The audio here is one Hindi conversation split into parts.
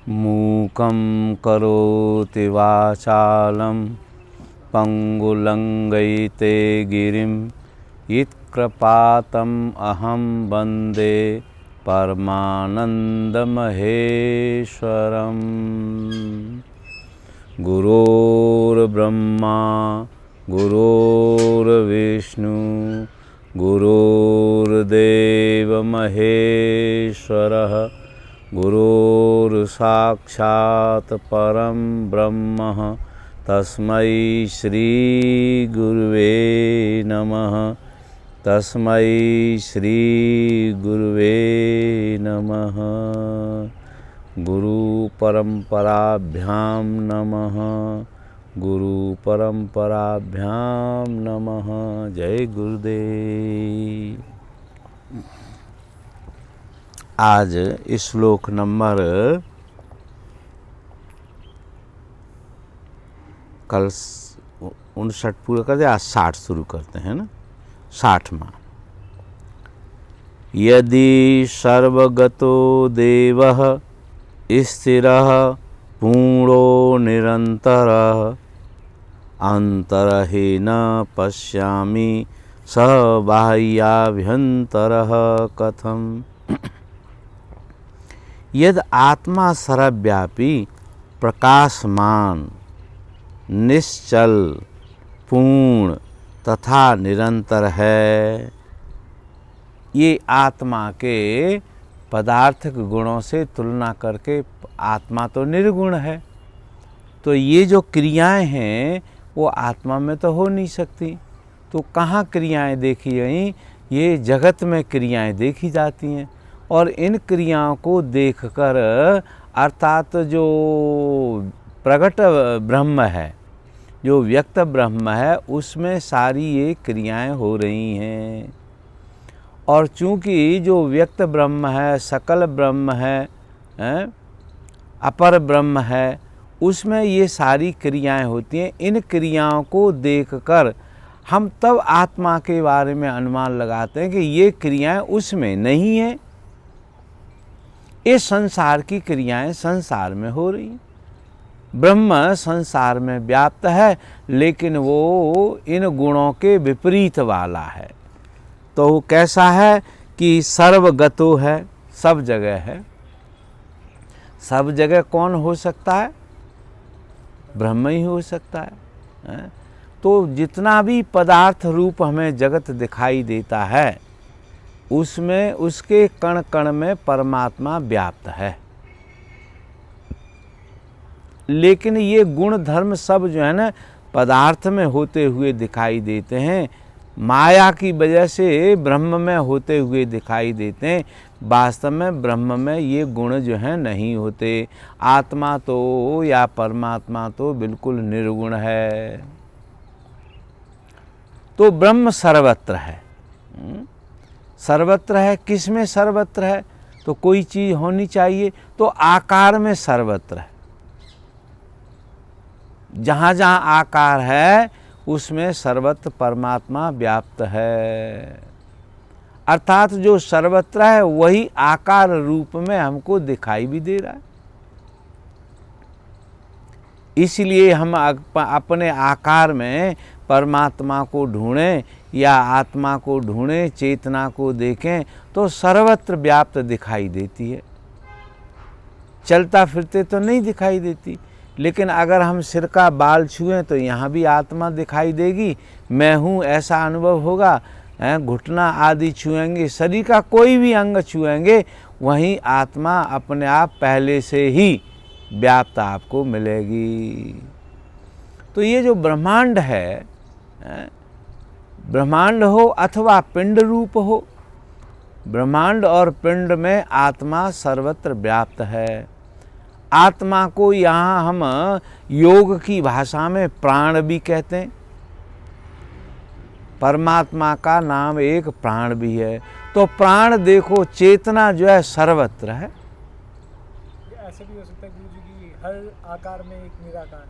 मूकं करोति वाचालं पंगुलंघयते गिरिं यत्कृपातम् अहं वन्दे परमानन्दमहेश्वरम्। गुरुर्ब्रह्मा गुरुर्विष्णु गुरुर्देव महेश्वरः गुरुर्साक्षात् परं ब्रह्म तस्मै श्री गुरुवे नमः। तस्मै श्री गुरुवे नमः। गुरु परंपराभ्यां नमः। गुरु परंपराभ्यां नमः। जय गुरुदेव। आज श्लोक नंबर कल 59 पूरा कर दिया, आज 60 शुरू करते हैं ना। 60वां। यदि सर्वगतो देवः स्थिरः पूर्णो निरन्तरः अन्तरहीन पश्यामि स बाह्याभ्यन्तरः कथम्। यदि आत्मा सर्वव्यापी प्रकाशमान निश्चल पूर्ण तथा निरंतर है, ये आत्मा के पदार्थिक गुणों से तुलना करके आत्मा तो निर्गुण है, तो ये जो क्रियाएं हैं वो आत्मा में तो हो नहीं सकती। तो कहाँ क्रियाएं देखी गई? ये जगत में क्रियाएं देखी जाती हैं, और इन क्रियाओं को देखकर अर्थात जो प्रकट ब्रह्म है, जो व्यक्त ब्रह्म है, उसमें सारी ये क्रियाएं हो रही हैं। और चूंकि जो व्यक्त ब्रह्म है, सकल ब्रह्म है, अपर ब्रह्म है, उसमें ये सारी क्रियाएं होती हैं। इन क्रियाओं को देखकर हम तब आत्मा के बारे में अनुमान लगाते हैं कि ये क्रियाएं उसमें नहीं हैं। ये संसार की क्रियाएं संसार में हो रही हैं। ब्रह्म संसार में व्याप्त है, लेकिन वो इन गुणों के विपरीत वाला है। तो वो कैसा है कि सर्वगतो है, सब जगह है। सब जगह कौन हो सकता है? ब्रह्म ही हो सकता है। तो जितना भी पदार्थ रूप हमें जगत दिखाई देता है, उसमें उसके कण कण में परमात्मा व्याप्त है। लेकिन ये गुण धर्म सब जो है ना पदार्थ में होते हुए दिखाई देते हैं, माया की वजह से ब्रह्म में होते हुए दिखाई देते हैं। वास्तव में ब्रह्म में ये गुण जो हैं नहीं होते। आत्मा तो या परमात्मा तो बिल्कुल निर्गुण है। तो ब्रह्म सर्वत्र है। सर्वत्र है, किस में सर्वत्र है? तो कोई चीज होनी चाहिए, तो आकार में सर्वत्र है। जहाँ जहाँ आकार है उसमें सर्वत्र परमात्मा व्याप्त है। अर्थात जो सर्वत्र है वही आकार रूप में हमको दिखाई भी दे रहा है। इसलिए हम अपने आकार में परमात्मा को ढूंढें या आत्मा को ढूंढें, चेतना को देखें, तो सर्वत्र व्याप्त दिखाई देती है। चलता फिरते तो नहीं दिखाई देती, लेकिन अगर हम सिर का बाल छुएं तो यहाँ भी आत्मा दिखाई देगी। मैं हूँ ऐसा अनुभव होगा। घुटना आदि छुएंगे, शरीर का कोई भी अंग छुएंगे, वहीं आत्मा अपने आप पहले से ही व्याप्त आपको मिलेगी। तो ये जो ब्रह्मांड है, ब्रह्मांड हो अथवा पिंड रूप हो, ब्रह्मांड और पिंड में आत्मा सर्वत्र व्याप्त है। आत्मा को यहाँ हम योग की भाषा में प्राण भी कहते हैं। परमात्मा का नाम एक प्राण भी है। तो प्राण देखो, चेतना जो है सर्वत्र है। ऐसा भी हो सकता है गुरु जी की हर आकार में एक निराकार है।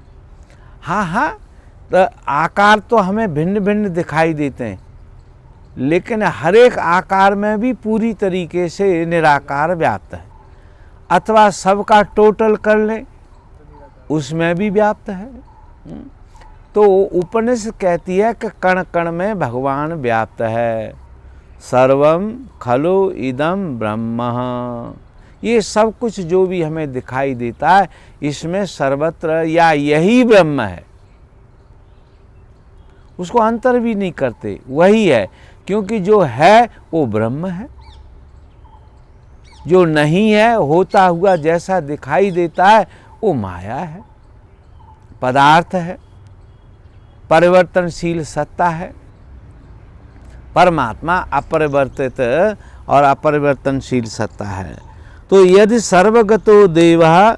हाँ हाँ, तो आकार तो हमें भिन्न भिन्न दिखाई देते हैं, लेकिन हर एक आकार में भी पूरी तरीके से निराकार व्याप्त है। अथवा सबका टोटल कर ले, तो निराकार। उसमें भी व्याप्त है। तो उपनिषद कहती है कि कण कण में भगवान व्याप्त है। सर्वम खलु इदम ब्रह्म, ये सब कुछ जो भी हमें दिखाई देता है इसमें सर्वत्र या यही ब्रह्म है, उसको अंतर भी नहीं करते, वही है। क्योंकि जो है वो ब्रह्म है, जो नहीं है होता हुआ जैसा दिखाई देता है वो माया है, पदार्थ है, परिवर्तनशील सत्ता है। परमात्मा अपरिवर्तित और अपरिवर्तनशील सत्ता है। तो यदि सर्वगतो देवः,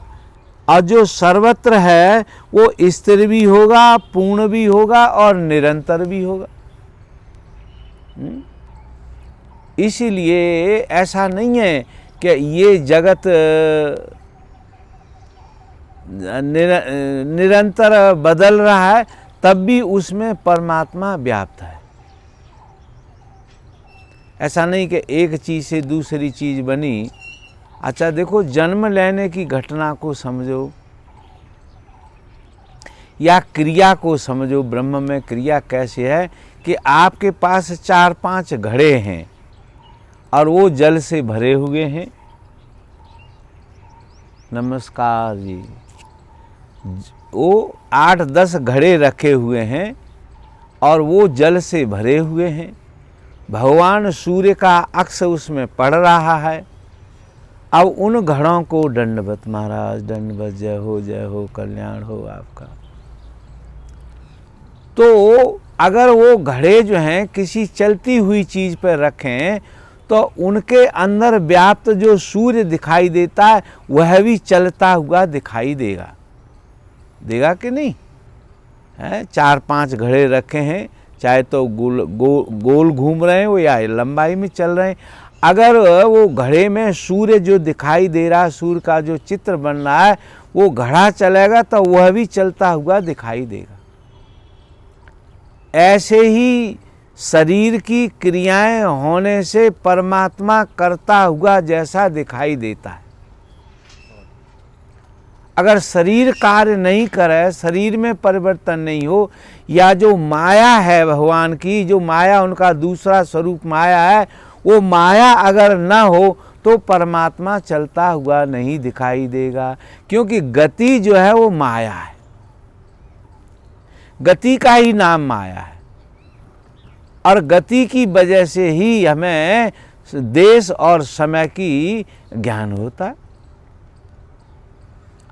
और जो सर्वत्र है वो स्थिर भी होगा, पूर्ण भी होगा और निरंतर भी होगा। इसीलिए ऐसा नहीं है कि ये जगत निरंतर बदल रहा है तब भी उसमें परमात्मा व्याप्त है। ऐसा नहीं कि एक चीज़ से दूसरी चीज़ बनी। अच्छा देखो, जन्म लेने की घटना को समझो या क्रिया को समझो। ब्रह्म में क्रिया कैसे है कि आपके पास 4-5 घड़े हैं और वो जल से भरे हुए हैं। नमस्कार जी। वो 8-10 घड़े रखे हुए हैं और वो जल से भरे हुए हैं। भगवान सूर्य का अक्ष उसमें पड़ रहा है। अब उन घड़ों को दंडवत महाराज, दंडवत, जय हो, कल्याण हो आपका। तो अगर वो घड़े जो हैं किसी चलती हुई चीज पर रखें तो उनके अंदर व्याप्त जो सूर्य दिखाई देता है वह भी चलता हुआ दिखाई देगा, देगा कि नहीं है। 4-5 घड़े रखे हैं, चाहे तो गोल घूम रहे हैं वो या लंबाई में चल रहे हैं। अगर वो घड़े में सूर्य जो दिखाई दे रहा है, सूर्य का जो चित्र बन रहा है, वो घड़ा चलेगा तो वह भी चलता हुआ दिखाई देगा। ऐसे ही शरीर की क्रियाएं होने से परमात्मा करता हुआ जैसा दिखाई देता है। अगर शरीर कार्य नहीं करे, शरीर में परिवर्तन नहीं हो, या जो माया है भगवान की, जो माया उनका दूसरा स्वरूप माया है, वो माया अगर न हो तो परमात्मा चलता हुआ नहीं दिखाई देगा। क्योंकि गति जो है वो माया है, गति का ही नाम माया है। और गति की वजह से ही हमें देश और समय की ज्ञान होता है।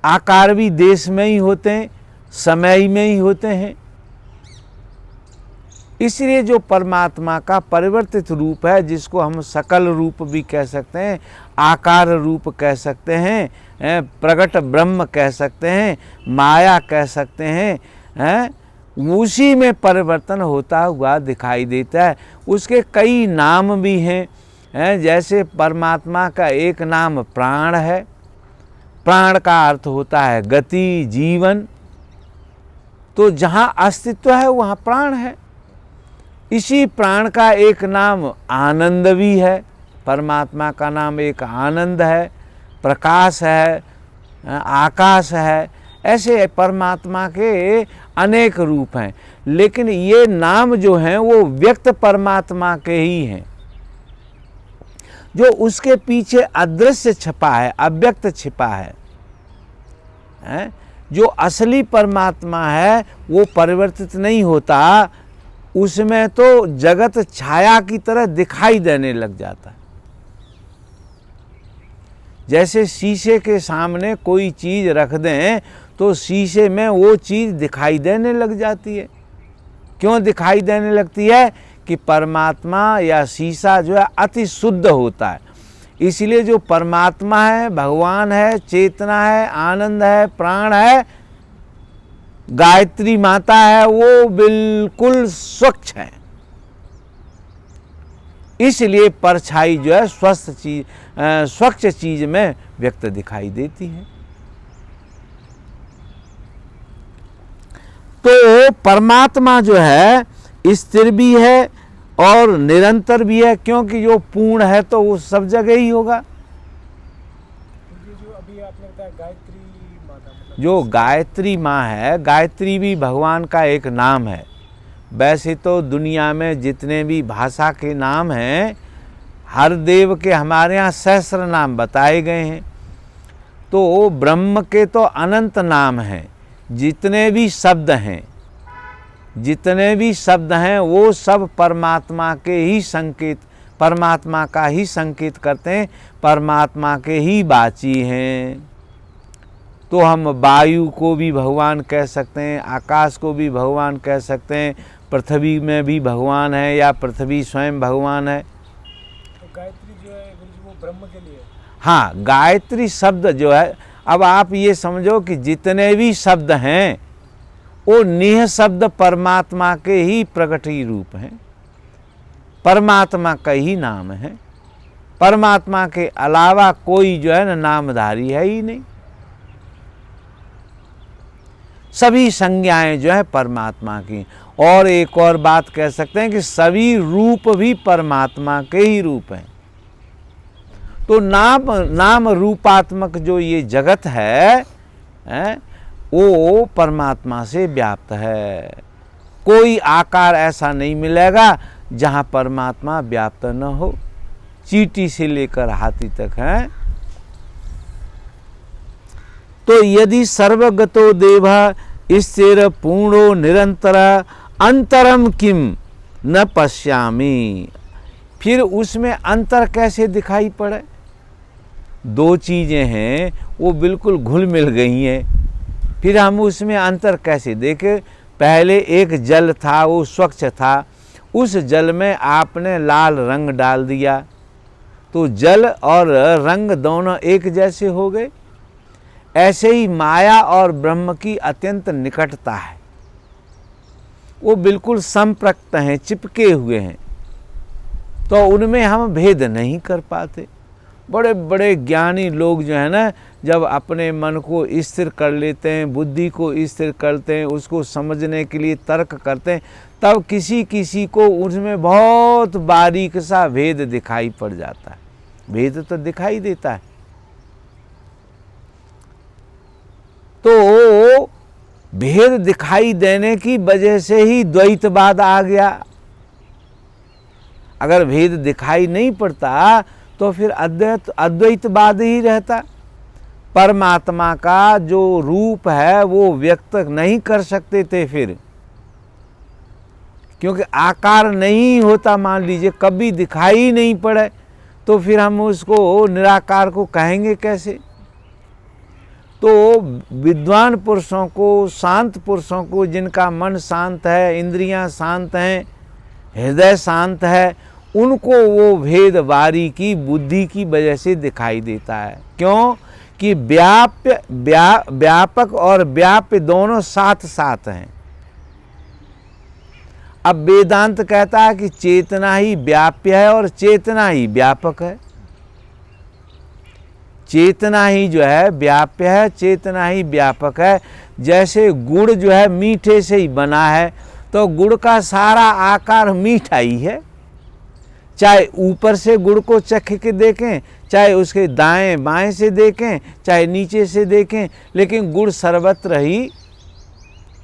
आकार भी देश में ही होते हैं, समय में ही होते हैं। इसलिए जो परमात्मा का परिवर्तित रूप है, जिसको हम सकल रूप भी कह सकते हैं, आकार रूप कह सकते हैं, प्रगट ब्रह्म कह सकते हैं, माया कह सकते हैं, उसी में परिवर्तन होता हुआ दिखाई देता है। उसके कई नाम भी हैं। जैसे परमात्मा का एक नाम प्राण है। प्राण का अर्थ होता है गति, जीवन। तो जहाँ अस्तित्व है वहाँ प्राण है। इसी प्राण का एक नाम आनंद भी है। परमात्मा का नाम एक आनंद है, प्रकाश है, आकाश है। ऐसे परमात्मा के अनेक रूप हैं, लेकिन ये नाम जो हैं वो व्यक्त परमात्मा के ही हैं। जो उसके पीछे अदृश्य छिपा है, अव्यक्त छिपा है, जो असली परमात्मा है वो परिवर्तित नहीं होता। उसमें तो जगत छाया की तरह दिखाई देने लग जाता है। जैसे शीशे के सामने कोई चीज रख दें तो शीशे में वो चीज दिखाई देने लग जाती है। क्यों दिखाई देने लगती है? कि परमात्मा या शीशा जो है अति शुद्ध होता है। इसलिए जो परमात्मा है, भगवान है, चेतना है, आनंद है, प्राण है, गायत्री माता है, वो बिल्कुल स्वच्छ है। इसलिए परछाई जो है स्वच्छ चीज में व्यक्त दिखाई देती है। तो परमात्मा जो है स्थिर भी है और निरंतर भी है, क्योंकि जो पूर्ण है तो वो सब जगह ही होगा। ये जो लगता है गायत्री माता, मतलब जो गायत्री माँ है, गायत्री भी भगवान का एक नाम है। वैसे तो दुनिया में जितने भी भाषा के नाम हैं, हर देव के हमारे यहाँ सहस्र नाम बताए गए हैं। तो ब्रह्म के तो अनंत नाम हैं। जितने भी शब्द हैं, जितने भी शब्द हैं, वो सब परमात्मा के ही संकेत, परमात्मा का ही संकेत करते हैं, परमात्मा के ही वाची हैं। तो हम वायु को भी भगवान कह सकते हैं, आकाश को भी भगवान कह सकते हैं, पृथ्वी में भी भगवान है या पृथ्वी स्वयं भगवान है। तो गायत्री जो है गुरुजी वो ब्रह्म के लिए है। हाँ, गायत्री शब्द जो है, अब आप ये समझो कि जितने भी शब्द हैं वो निह शब्द परमात्मा के ही प्रगटी रूप हैं, परमात्मा का ही नाम है। परमात्मा के अलावा कोई जो है ना नामधारी है ही नहीं। सभी संज्ञाएं जो है परमात्मा की। और एक और बात कह सकते हैं कि सभी रूप भी परमात्मा के ही रूप हैं। तो नाम रूपात्मक जो ये जगत है, वो परमात्मा से व्याप्त है। कोई आकार ऐसा नहीं मिलेगा जहाँ परमात्मा व्याप्त न हो। चींटी से लेकर हाथी तक है। तो यदि सर्वगतो देवः स्थिर पूर्णो निरंतर अंतरम किम न पश्यामि। फिर उसमें अंतर कैसे दिखाई पड़े? दो चीजें हैं वो बिल्कुल घुल मिल गई हैं, फिर हम उसमें अंतर कैसे देखें? पहले एक जल था, वो स्वच्छ था, उस जल में आपने लाल रंग डाल दिया तो जल और रंग दोनों एक जैसे हो गए। ऐसे ही माया और ब्रह्म की अत्यंत निकटता है, वो बिल्कुल संप्रक्त हैं, चिपके हुए हैं, तो उनमें हम भेद नहीं कर पाते। बड़े बड़े ज्ञानी लोग जो है ना, जब अपने मन को स्थिर कर लेते हैं, बुद्धि को स्थिर करते हैं, उसको समझने के लिए तर्क करते हैं, तब किसी किसी को उसमें बहुत बारीक सा भेद दिखाई पड़ जाता है। भेद तो दिखाई देता है। तो भेद दिखाई देने की वजह से ही द्वैतवाद आ गया। अगर भेद दिखाई नहीं पड़ता तो फिर अद्वैतवाद ही रहता। परमात्मा का जो रूप है वो व्यक्त नहीं कर सकते थे फिर, क्योंकि आकार नहीं होता। मान लीजिए कभी दिखाई नहीं पड़े तो फिर हम उसको निराकार को कहेंगे कैसे? तो विद्वान पुरुषों को, शांत पुरुषों को, जिनका मन शांत है, इंद्रियां शांत हैं, हृदय शांत है, उनको वो भेद बारीकी बुद्धि की वजह से दिखाई देता है। क्यों? कि व्यापक और व्याप्य दोनों साथ साथ हैं। अब वेदांत कहता है कि चेतना ही व्याप्य है और चेतना ही व्यापक है। चेतना ही जो है व्याप्य है, चेतना ही व्यापक है। जैसे गुड़ जो है मीठे से ही बना है, तो गुड़ का सारा आकार मीठा ही है। चाहे ऊपर से गुड़ को चख के देखें, चाहे उसके दाएं बाएं से देखें, चाहे नीचे से देखें, लेकिन गुड़ सर्वत्र ही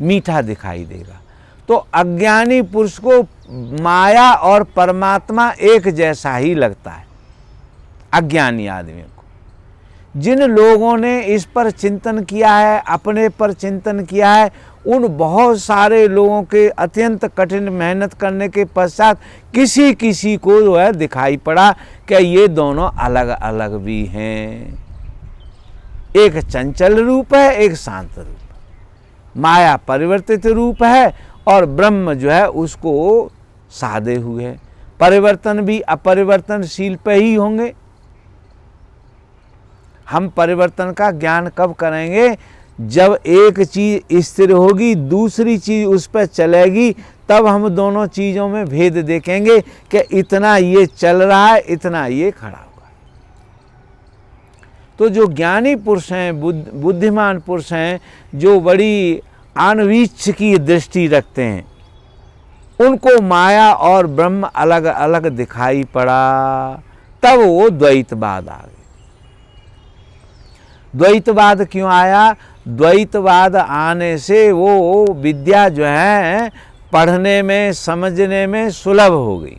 मीठा दिखाई देगा। तो अज्ञानी पुरुष को माया और परमात्मा एक जैसा ही लगता है। अज्ञानी आदमी को, जिन लोगों ने इस पर चिंतन किया है, अपने पर चिंतन किया है, उन बहुत सारे लोगों के अत्यंत कठिन मेहनत करने के पश्चात किसी किसी को जो है दिखाई पड़ा कि ये दोनों अलग अलग भी हैं। एक चंचल रूप है, एक शांत रूप है। माया परिवर्तित रूप है और ब्रह्म जो है उसको साधे हुए है। परिवर्तन भी अपरिवर्तनशील पे ही होंगे। हम परिवर्तन का ज्ञान कब करेंगे? जब एक चीज स्थिर होगी, दूसरी चीज उस पर चलेगी, तब हम दोनों चीजों में भेद देखेंगे कि इतना ये चल रहा है, इतना ये खड़ा हुआ है। तो जो ज्ञानी पुरुष हैं, बुद्धिमान पुरुष हैं, जो बड़ी अनवीक्ष की दृष्टि रखते हैं, उनको माया और ब्रह्म अलग अलग दिखाई पड़ा, तब वो द्वैतवाद आ गए। द्वैतवाद क्यों आया? द्वैतवाद आने से वो विद्या जो है पढ़ने में समझने में सुलभ हो गई।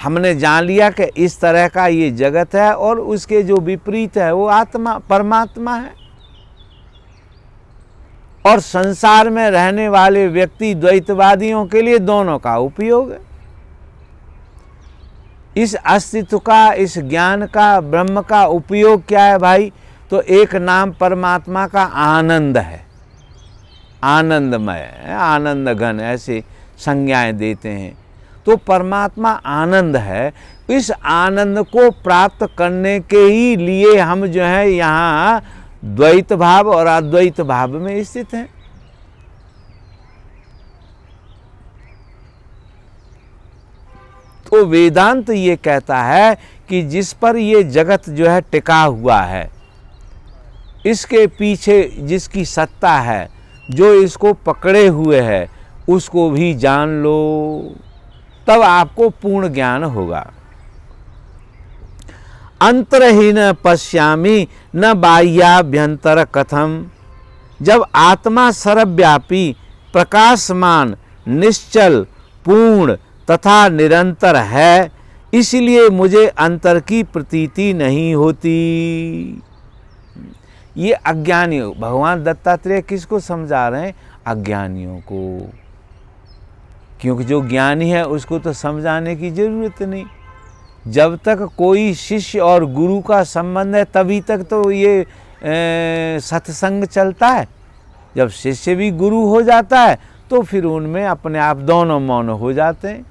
हमने जान लिया कि इस तरह का ये जगत है और उसके जो विपरीत है वो आत्मा परमात्मा है। और संसार में रहने वाले व्यक्ति द्वैतवादियों के लिए दोनों का उपयोग है। इस अस्तित्व का, इस ज्ञान का, ब्रह्म का उपयोग क्या है भाई? तो एक नाम परमात्मा का आनंद है, आनंदमय, आनंद घन, ऐसे संज्ञाएं देते हैं। तो परमात्मा आनंद है। इस आनंद को प्राप्त करने के ही लिए हम जो है यहाँ द्वैत भाव और अद्वैत भाव में स्थित हैं। तो वेदांत ये कहता है कि जिस पर ये जगत जो है टिका हुआ है, इसके पीछे जिसकी सत्ता है, जो इसको पकड़े हुए है, उसको भी जान लो, तब आपको पूर्ण ज्ञान होगा। अंतरहीन पश्यामि न बाह्याभ्यंतर कथम। जब आत्मा सर्वव्यापी, प्रकाशमान, निश्चल, पूर्ण तथा निरंतर है, इसलिए मुझे अंतर की प्रतीति नहीं होती। ये अज्ञानी, भगवान दत्तात्रेय किसको समझा रहे हैं? अज्ञानियों को। क्योंकि जो ज्ञानी है उसको तो समझाने की जरूरत नहीं। जब तक कोई शिष्य और गुरु का संबंध है तभी तक तो ये सत्संग चलता है। जब शिष्य भी गुरु हो जाता है तो फिर उनमें अपने आप दोनों मौन हो जाते हैं,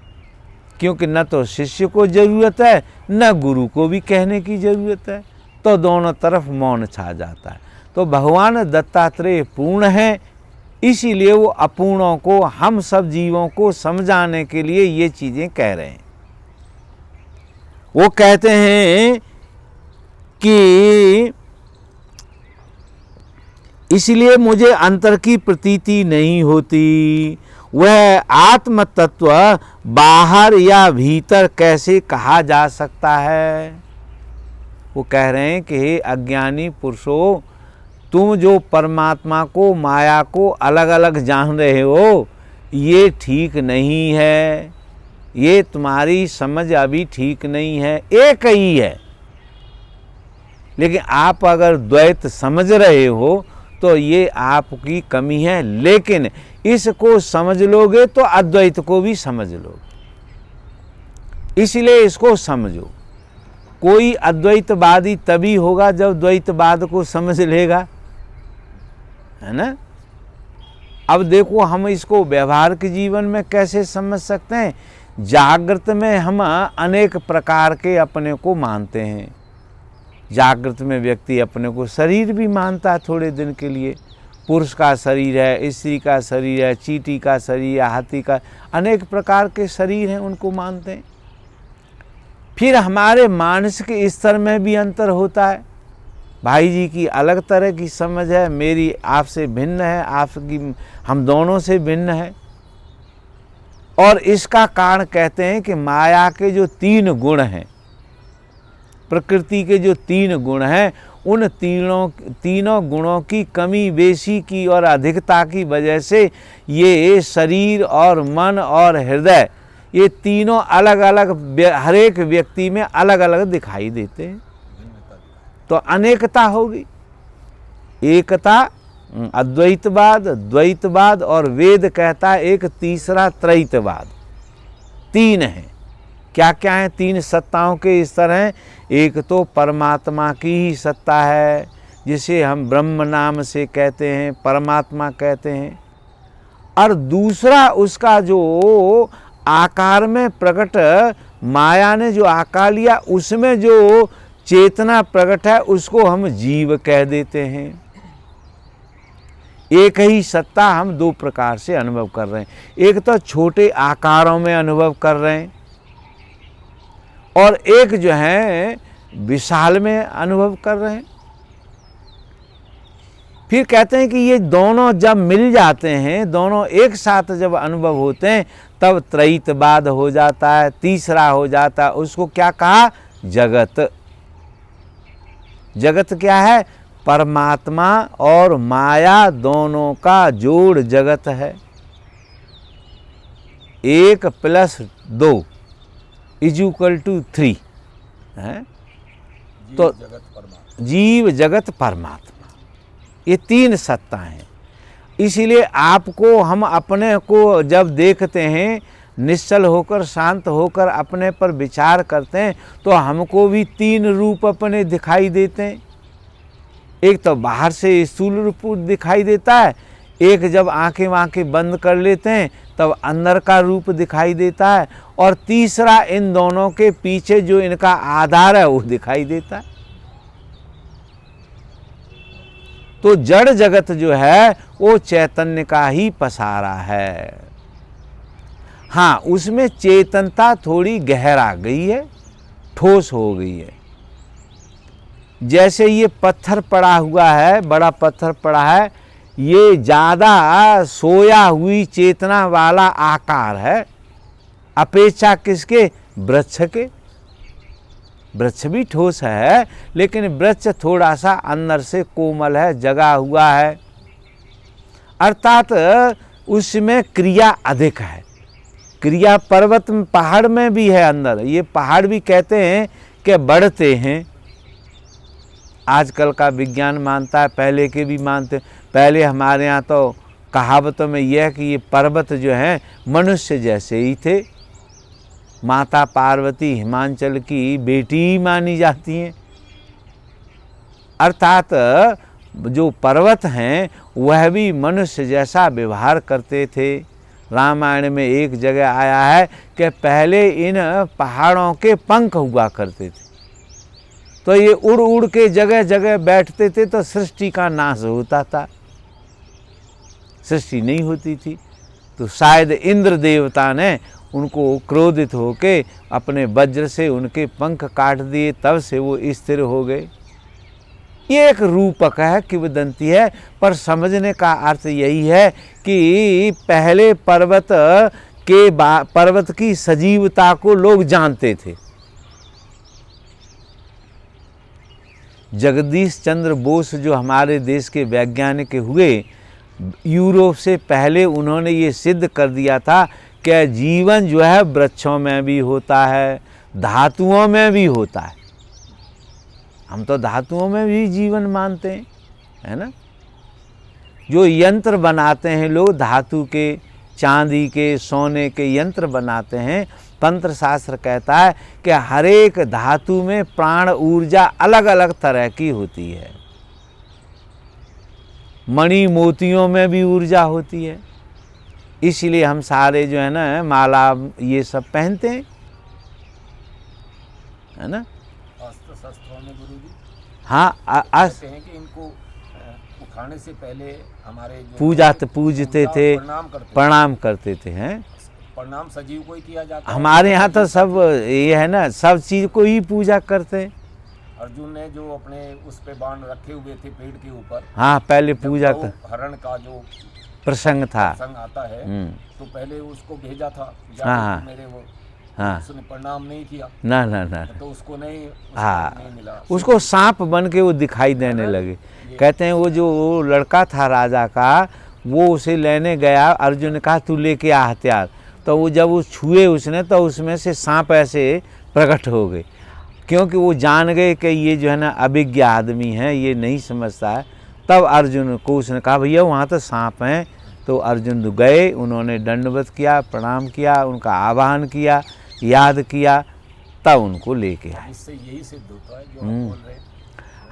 क्योंकि न तो शिष्य को जरूरत है न गुरु को भी कहने की जरूरत है, तो दोनों तरफ मौन छा जाता है। तो भगवान दत्तात्रेय पूर्ण हैं, इसीलिए वो अपूर्णों को, हम सब जीवों को समझाने के लिए ये चीजें कह रहे हैं। वो कहते हैं कि इसलिए मुझे अंतर की प्रतीति नहीं होती। वह आत्म तत्व बाहर या भीतर कैसे कहा जा सकता है? वो कह रहे हैं कि हे अज्ञानी पुरुषों, तुम जो परमात्मा को, माया को अलग अलग जान रहे हो, ये ठीक नहीं है। ये तुम्हारी समझ अभी ठीक नहीं है। एक ही है, लेकिन आप अगर द्वैत समझ रहे हो तो ये आपकी कमी है। लेकिन इसको समझ लोगे तो अद्वैत को भी समझ लोगे, इसलिए इसको समझो। कोई अद्वैतवादी तभी होगा जब द्वैतवाद को समझ लेगा, है ना। अब देखो हम इसको व्यवहारिक जीवन में कैसे समझ सकते हैं। जागृत में हम अनेक प्रकार के अपने को मानते हैं। जागृत में व्यक्ति अपने को शरीर भी मानता है थोड़े दिन के लिए। पुरुष का शरीर है, स्त्री का शरीर है, चींटी का शरीर है, हाथी का, अनेक प्रकार के शरीर हैं, उनको मानते हैं। फिर हमारे मानसिक स्तर में भी अंतर होता है। भाई जी की अलग तरह की समझ है, मेरी आपसे भिन्न है, आपकी हम दोनों से भिन्न है। और इसका कारण कहते हैं कि माया के जो 3 गुण हैं, प्रकृति के जो 3 गुण हैं, उन तीनों गुणों की कमी बेशी की और अधिकता की वजह से ये शरीर और मन और हृदय, ये तीनों अलग अलग हर एक व्यक्ति में अलग अलग दिखाई देते हैं। तो अनेकता होगी। एकता अद्वैतवाद, द्वैतवाद और वेद कहता है एक तीसरा त्रैतवाद। 3 है। क्या क्या है? 3 सत्ताओं के स्तर हैं। एक तो परमात्मा की ही सत्ता है, जिसे हम ब्रह्म नाम से कहते हैं, परमात्मा कहते हैं। और दूसरा उसका जो आकार में प्रकट, माया ने जो आकार लिया उसमें जो चेतना प्रकट है उसको हम जीव कह देते हैं। एक ही सत्ता हम 2 प्रकार से अनुभव कर रहे हैं। एक तो छोटे आकारों में अनुभव कर रहे हैं और एक जो है विशाल में अनुभव कर रहे हैं। फिर कहते हैं कि ये दोनों जब मिल जाते हैं, दोनों एक साथ जब अनुभव होते हैं, तब त्रैतवाद हो जाता है, तीसरा हो जाता है। उसको क्या कहा? जगत। जगत क्या है? परमात्मा और माया दोनों का जोड़ जगत है। 1 + 2 = 3 है। तो जीव जगत परमात्मा, ये 3 सत्ता हैं। इसीलिए आपको, हम अपने को जब देखते हैं, निश्चल होकर शांत होकर अपने पर विचार करते हैं, तो हमको भी 3 रूप अपने दिखाई देते हैं। एक तो बाहर से स्थूल रूप दिखाई देता है, एक जब आंखें बंद कर लेते हैं तब अंदर का रूप दिखाई देता है, और तीसरा इन दोनों के पीछे जो इनका आधार है वो दिखाई देता है। तो जड़ जगत जो है वो चैतन्य का ही पसारा है। हाँ, उसमें चेतनता थोड़ी गहरा गई है, ठोस हो गई है। जैसे ये पत्थर पड़ा हुआ है, बड़ा पत्थर पड़ा है, ये ज़्यादा सोया हुई चेतना वाला आकार है अपेक्षा किसके? वृक्ष के। वृक्ष भी ठोस है, लेकिन वृक्ष थोड़ा सा अंदर से कोमल है, जगा हुआ है, अर्थात उसमें क्रिया अधिक है। क्रिया पर्वत में, पहाड़ में भी है अंदर। ये पहाड़ भी कहते हैं कि बढ़ते हैं। आजकल का विज्ञान मानता है, पहले के भी मानते। पहले हमारे यहाँ तो कहावतों में यह है कि ये पर्वत जो हैं मनुष्य जैसे ही थे। माता पार्वती हिमांचल की बेटी ही मानी जाती हैं। अर्थात जो पर्वत हैं वह भी मनुष्य जैसा व्यवहार करते थे। रामायण में एक जगह आया है कि पहले इन पहाड़ों के पंख हुआ करते थे, तो ये उड़ उड़ के जगह जगह बैठते थे, तो सृष्टि का नाश होता था, सृष्टि नहीं होती थी। तो शायद इंद्र देवता ने उनको क्रोधित होके अपने वज्र से उनके पंख काट दिए, तब से वो स्थिर हो गए। ये एक रूपक है, किंवदंती है, पर समझने का अर्थ यही है कि पहले पर्वत की सजीवता को लोग जानते थे। जगदीश चंद्र बोस जो हमारे देश के वैज्ञानिक हुए, यूरोप से पहले उन्होंने ये सिद्ध कर दिया था कि जीवन जो है वृक्षों में भी होता है, धातुओं में भी होता है। हम तो धातुओं में भी जीवन मानते हैं, है ना। जो यंत्र बनाते हैं लोग धातु के, चांदी के, सोने के यंत्र बनाते हैं, तंत्र शास्त्र कहता है कि हर एक धातु में प्राण ऊर्जा अलग अलग तरह की होती है। मणि मोतियों में भी ऊर्जा होती है, इसलिए हम सारे जो है ना माला ये सब पहनते हैं, है ना। शास्त्रों में गुरुजी हाँ, कहते हैं कि इनको उठाने से पहले हमारे पूजते थे, प्रणाम करते थे, हैं। प्रणाम सजीव को ही किया जाता है। हमारे यहाँ तो सब ये है ना, सब चीज को ही पूजा करते हैं। अर्जुन ने जो अपने उस पे बाण रखे हुए थे पेड़ के ऊपर, हाँ, पहले पूजा कर, हरण का जो प्रसंग था, प्रसंग आता है, तो पहले उसको भेजा था, हाँ, मेरे वो, हाँ, उसने प्रणाम नहीं किया, ना, तो उसको नहीं, हाँ, नहीं मिला। उसको सांप बन के वो दिखाई देने लगे। कहते हैं वो जो लड़का था राजा का, वो उसे लेने गया, अर्जुन ने कहा तू लेके आ हथियार, तो वो जब वो छुए उसने, तो उसमें से सांप ऐसे प्रकट हो गए, क्योंकि वो जान गए कि ये जो है ना अभिज्ञ आदमी है, ये नहीं समझता है। तब अर्जुन को उसने कहा भैया वहाँ तो सांप हैं। तो अर्जुन गए, उन्होंने दंडवत किया, प्रणाम किया, उनका आवाहन किया, याद किया, तब उनको लेके आए। इससे यही सिद्ध होता है जो हम बोल रहे हैं।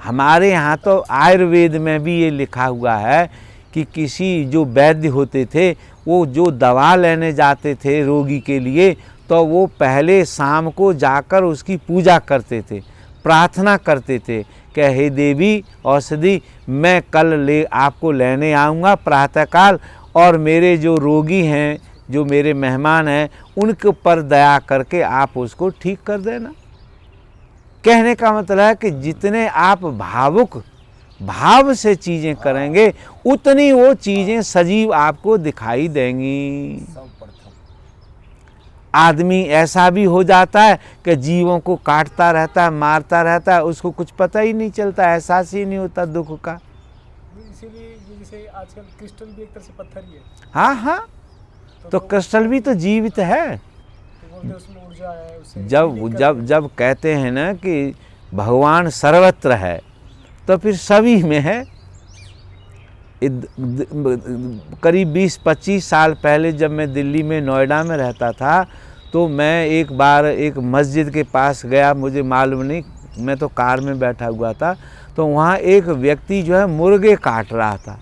हमारे यहाँ तो आयुर्वेद में भी ये लिखा हुआ है कि किसी जो वैद्य होते थे, वो जो दवा लेने जाते थे रोगी के लिए, तो वो पहले शाम को जाकर उसकी पूजा करते थे, प्रार्थना करते थे कि हे देवी औषधि, मैं कल आपको लेने आऊँगा प्रातःकाल, और मेरे जो रोगी हैं, जो मेरे मेहमान हैं, उनके ऊपर दया करके आप उसको ठीक कर देना। कहने का मतलब है कि जितने आप भाव से चीज़ें करेंगे, उतनी वो चीज़ें सजीव आपको दिखाई देंगी। आदमी ऐसा भी हो जाता है कि जीवों को काटता रहता है, मारता रहता है, उसको कुछ पता ही नहीं चलता, एहसास ही नहीं होता दुख का। इसीलिए ये जैसे आजकल क्रिस्टल भी एक तरह से पत्थर ही है। हाँ हाँ, तो क्रिस्टल भी तो जीवित है। तो बोलते हैं उसमें ऊर्जा है, उससे जब healing जब करते जब कहते हैं ना कि भगवान सर्वत्र है, तो फिर सभी में है। करीब 20-25 साल पहले जब मैं दिल्ली में नोएडा में रहता था, तो मैं एक बार एक मस्जिद के पास गया, मुझे मालूम नहीं, मैं तो कार में बैठा हुआ था, तो वहाँ एक व्यक्ति जो है मुर्गे काट रहा था।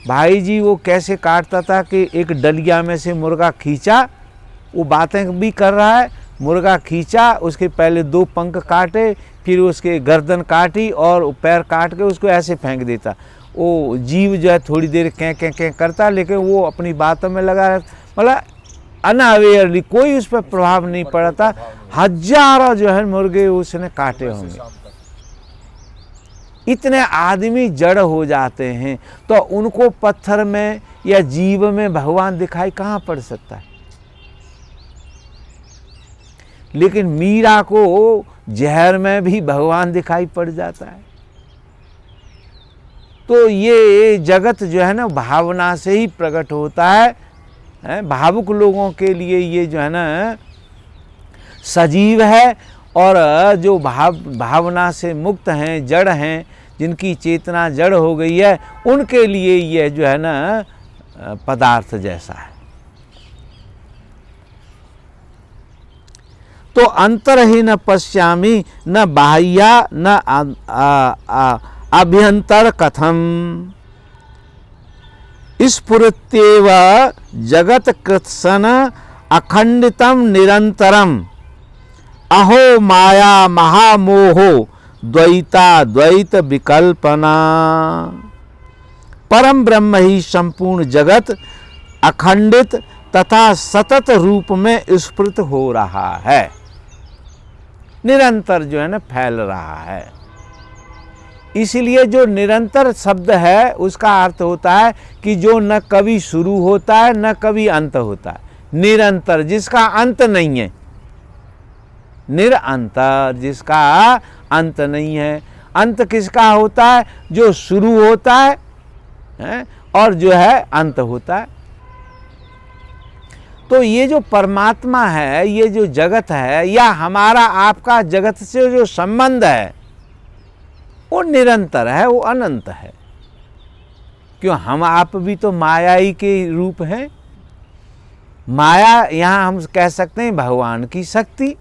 भाई जी वो कैसे काटता था कि एक डलिया में से मुर्गा खींचा, वो बातें भी कर रहा है, मुर्गा खींचा, उसके पहले 2 पंख काटे, फिर उसके गर्दन काटी और पैर काट के उसको ऐसे फेंक देता। वो जीव जो है थोड़ी देर कैं कैं कैं करता, लेकिन वो अपनी बातों में लगा रहता, मतलब अनअवेयरली, कोई उस पर प्रभाव नहीं पड़ा था। हजारों जो है मुर्गे उसने काटे होंगे। इतने आदमी जड़ हो जाते हैं, तो उनको पत्थर में या जीव में भगवान दिखाई कहाँ पड़ सकता है। लेकिन मीरा को जहर में भी भगवान दिखाई पड़ जाता है। तो ये जगत जो है ना भावना से ही प्रकट होता है। भावुक लोगों के लिए ये जो है ना सजीव है, और जो भावना से मुक्त हैं, जड़ हैं, जिनकी चेतना जड़ हो गई है, उनके लिए ये जो है ना पदार्थ जैसा है। तो अंतरहीन पश्यामि न बाह्या न अभ्यंतर कथम स्फुरत्येव जगत कृत्सन अखंडितम निरंतरम अहो माया महामोहो द्वैता द्वैत विकल्पना। परम ब्रह्म ही संपूर्ण जगत अखंडित तथा सतत रूप में स्फुरित हो रहा है, निरंतर जो है ना फैल रहा है। इसलिए जो निरंतर शब्द है उसका अर्थ होता है कि जो न कभी शुरू होता है न कभी अंत होता है। निरंतर, जिसका अंत नहीं है। निरंतर, जिसका अंत नहीं है। अंत किसका होता है? जो शुरू होता है और जो है अंत होता है। तो ये जो परमात्मा है, ये जो जगत है, या हमारा आपका जगत से जो संबंध है, वो निरंतर है, वो अनंत है। क्यों? हम आप भी तो माया ही के रूप हैं। माया यहाँ हम कह सकते हैं भगवान की शक्ति,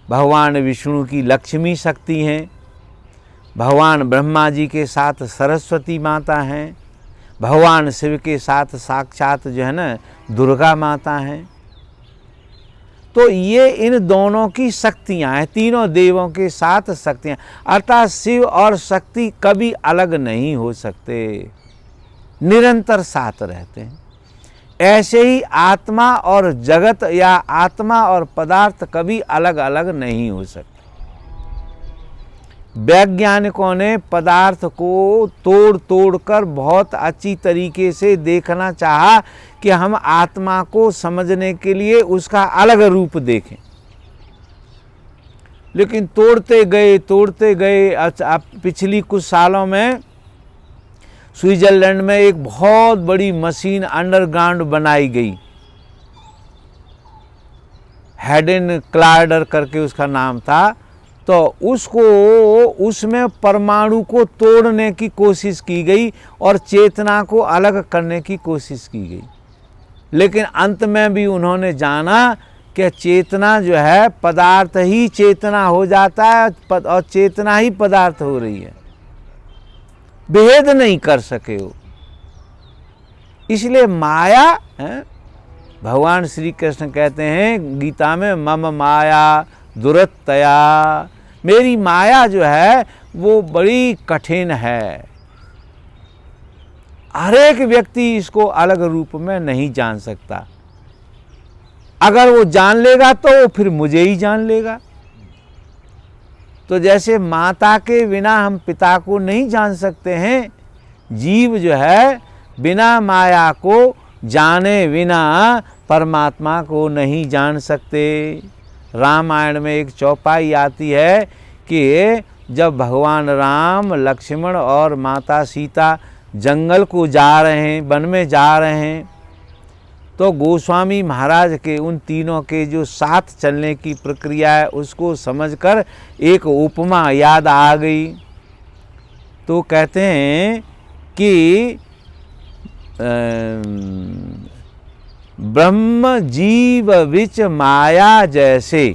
भगवान विष्णु की लक्ष्मी शक्ति हैं, भगवान ब्रह्मा जी के साथ सरस्वती माता हैं, भगवान शिव के साथ साक्षात जो है ना दुर्गा माता हैं। तो ये इन दोनों की शक्तियाँ हैं, तीनों देवों के साथ शक्तियाँ, अर्थात शिव और शक्ति कभी अलग नहीं हो सकते, निरंतर साथ रहते हैं। ऐसे ही आत्मा और जगत या आत्मा और पदार्थ कभी अलग अलग नहीं हो सकते। वैज्ञानिकों ने पदार्थ को तोड़ तोड़ कर बहुत अच्छी तरीके से देखना चाहा कि हम आत्मा को समझने के लिए उसका अलग रूप देखें, लेकिन तोड़ते गए। अब पिछली कुछ सालों में स्विट्जरलैंड में एक बहुत बड़ी मशीन अंडरग्राउंड बनाई गई, हेडेन क्लार्डर करके उसका नाम था। तो उसमें परमाणु को तोड़ने की कोशिश की गई और चेतना को अलग करने की कोशिश की गई, लेकिन अंत में भी उन्होंने जाना कि चेतना जो है, पदार्थ ही चेतना हो जाता है और चेतना ही पदार्थ हो रही है, भेद नहीं कर सके वो। इसलिए माया है, भगवान श्री कृष्ण कहते हैं गीता में, मम माया दुरतया, मेरी माया जो है वो बड़ी कठिन है। हर एक व्यक्ति इसको अलग रूप में नहीं जान सकता। अगर वो जान लेगा तो फिर मुझे ही जान लेगा। तो जैसे माता के बिना हम पिता को नहीं जान सकते हैं, जीव जो है बिना माया को जाने बिना परमात्मा को नहीं जान सकते। रामायण में एक चौपाई आती है कि जब भगवान राम, लक्ष्मण और माता सीता जंगल को जा रहे हैं, वन में जा रहे हैं, तो गोस्वामी महाराज के उन तीनों के जो साथ चलने की प्रक्रिया है उसको समझकर एक उपमा याद आ गई। तो कहते हैं कि ब्रह्म जीव विच माया जैसे,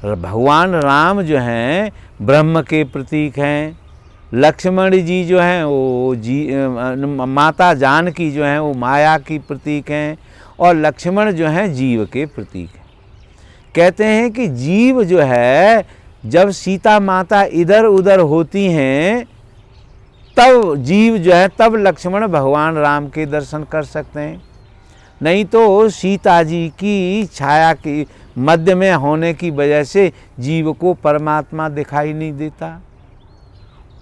भगवान राम जो हैं ब्रह्म के प्रतीक हैं, लक्ष्मण जी जो हैं वो माता जानकी जो हैं वो माया की प्रतीक हैं, और लक्ष्मण जो हैं जीव के प्रतीक हैं। कहते हैं कि जीव जो है जब सीता माता इधर उधर होती हैं तब जीव जो है, तब लक्ष्मण भगवान राम के दर्शन कर सकते हैं, नहीं तो सीता जी की छाया की मध्य में होने की वजह से जीव को परमात्मा दिखाई नहीं देता।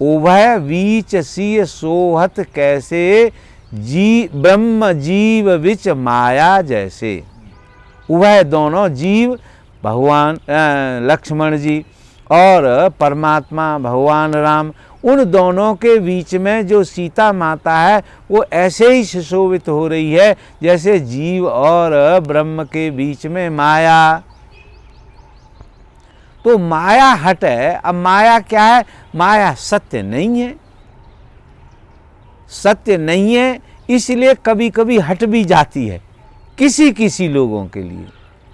उभय बीच सिय सोहत कैसे, ब्रह्म जीव विच माया जैसे। उभय दोनों जीव भगवान लक्ष्मण जी और परमात्मा भगवान राम, उन दोनों के बीच में जो सीता माता है वो ऐसे ही सुशोभित हो रही है जैसे जीव और ब्रह्म के बीच में माया। तो माया हट है। अब माया क्या है? माया सत्य नहीं है, सत्य नहीं है, इसलिए कभी कभी हट भी जाती है किसी किसी लोगों के लिए,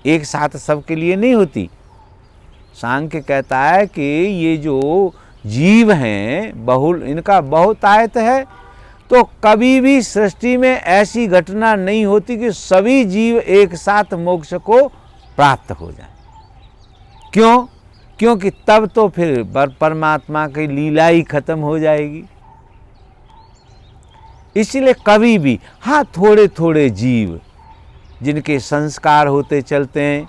एक साथ सबके लिए नहीं होती। सांख्य कहता है कि ये जो जीव हैं बहुल, इनका बहुतायत है, तो कभी भी सृष्टि में ऐसी घटना नहीं होती कि सभी जीव एक साथ मोक्ष को प्राप्त हो जाए। क्यों? क्योंकि तब तो फिर परमात्मा की लीला ही खत्म हो जाएगी। इसलिए कभी भी, हाँ, थोड़े थोड़े जीव जिनके संस्कार होते चलते हैं,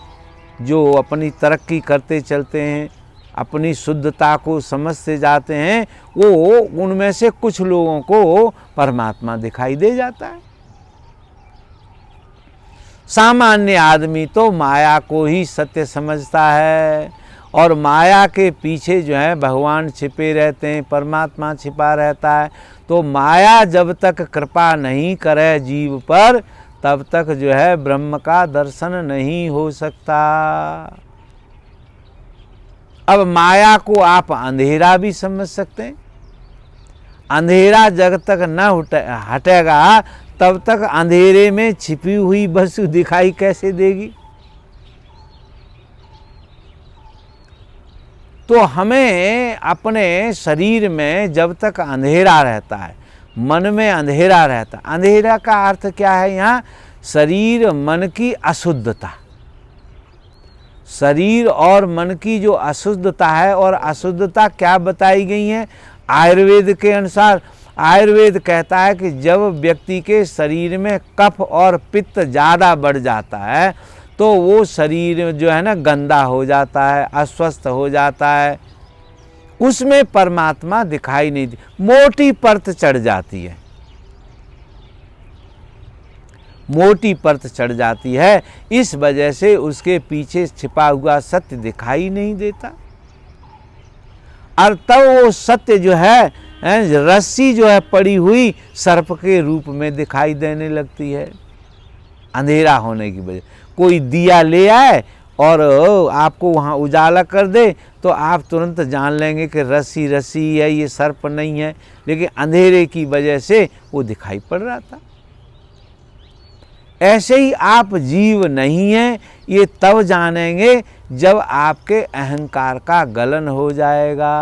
जो अपनी तरक्की करते चलते हैं, अपनी शुद्धता को समझते जाते हैं, वो उनमें से कुछ लोगों को परमात्मा दिखाई दे जाता है। सामान्य आदमी तो माया को ही सत्य समझता है, और माया के पीछे जो है भगवान छिपे रहते हैं, परमात्मा छिपा रहता है। तो माया जब तक कृपा नहीं करे जीव पर, तब तक जो है ब्रह्म का दर्शन नहीं हो सकता। अब माया को आप अंधेरा भी समझ सकते हैं। अंधेरा जब तक न हटेगा तब तक अंधेरे में छिपी हुई वस्तु दिखाई कैसे देगी? तो हमें अपने शरीर में जब तक अंधेरा रहता है, मन में अंधेरा रहता है, अंधेरा का अर्थ क्या है यहाँ? शरीर मन की अशुद्धता, शरीर और मन की जो अशुद्धता है। और अशुद्धता क्या बताई गई है आयुर्वेद के अनुसार? आयुर्वेद कहता है कि जब व्यक्ति के शरीर में कफ और पित्त ज़्यादा बढ़ जाता है तो वो शरीर जो है ना गंदा हो जाता है, अस्वस्थ हो जाता है, उसमें परमात्मा दिखाई नहीं देती, मोटी परत चढ़ जाती है, मोटी परत चढ़ जाती है। इस वजह से उसके पीछे छिपा हुआ सत्य दिखाई नहीं देता। और तब वो सत्य जो है, रस्सी जो है पड़ी हुई सर्प के रूप में दिखाई देने लगती है, अंधेरा होने की वजह। कोई दिया ले आए और आपको वहाँ उजाला कर दे तो आप तुरंत जान लेंगे कि रस्सी रस्सी है, ये सर्प नहीं है, लेकिन अंधेरे की वजह से वो दिखाई पड़ रहा था। ऐसे ही आप जीव नहीं हैं, ये तब जानेंगे जब आपके अहंकार का गलन हो जाएगा।